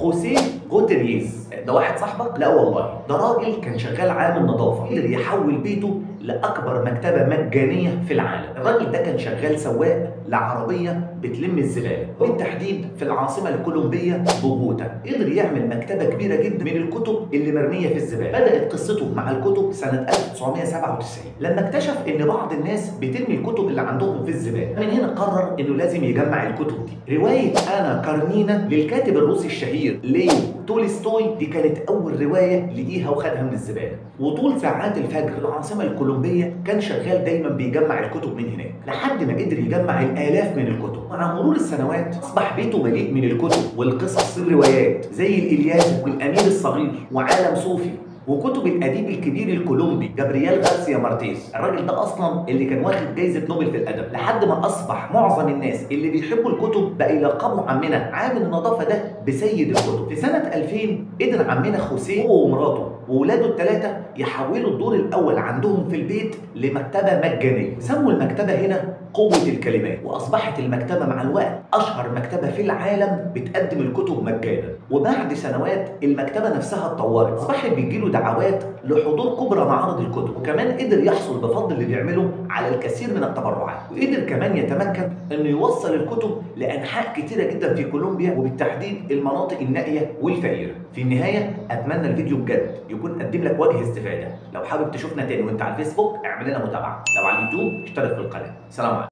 خوسيه غوتيريز ده واحد صاحبك؟ لا والله، ده راجل كان شغال عامل نظافه، قدر يحول بيته لاكبر مكتبه مجانيه في العالم. الراجل ده كان شغال سواق لعربيه بتلم الزباله، بالتحديد في العاصمه الكولومبيه بوجوتا. قدر يعمل مكتبه كبيره جدا من الكتب اللي مرميه في الزباله. بدات قصته مع الكتب سنه 1997 لما اكتشف ان بعض الناس بترمي الكتب اللي عندهم في الزباله. من هنا قرر انه لازم يجمع الكتب دي. روايه انا كارنينا للكاتب الروسي الشهير ليو تولستوي دي كانت اول روايه لقيها وخدها من الزباله. وطول ساعات الفجر في العاصمه الكولومبيه كان شغال دايما بيجمع الكتب من هناك، لحد ما قدر يجمع الالاف من الكتب. مع مرور السنوات اصبح بيته مليء من الكتب والقصص والروايات زي الالياذ والامير الصغير وعالم صوفي وكتب الاديب الكبير الكولومبي جابرييل غارسيا مارتيز. الراجل ده اصلا اللي كان واخد جايزه نوبل في الادب، لحد ما اصبح معظم الناس اللي بيحبوا الكتب بقى يلقبوا عمنا عامل النظافه ده بسيد الكتب. في سنه 2000 قدر عمنا خوسيه هو ومراته وولاده الثلاثه يحولوا الدور الاول عندهم في البيت لمكتبه مجانيه. سموا المكتبه هنا قوة الكلمات، وأصبحت المكتبة مع الوقت أشهر مكتبة في العالم بتقدم الكتب مجانا. وبعد سنوات المكتبة نفسها اتطورت، أصبحت بيجيله دعوات لحضور كبرى معارض الكتب، وكمان قدر يحصل بفضل اللي بيعمله على الكثير من التبرعات. وقدر كمان يتمكن إنه يوصل الكتب لأنحاء كتيرة جدا في كولومبيا، وبالتحديد المناطق النائية والفقيرة. في النهاية أتمنى الفيديو بجد يكون قدم لك وجه استفادة. لو حابب تشوفنا تاني وأنت على الفيسبوك اعمل لنا متابعة، لو على اليوتيوب اشترك في القناة. سلام عليكم.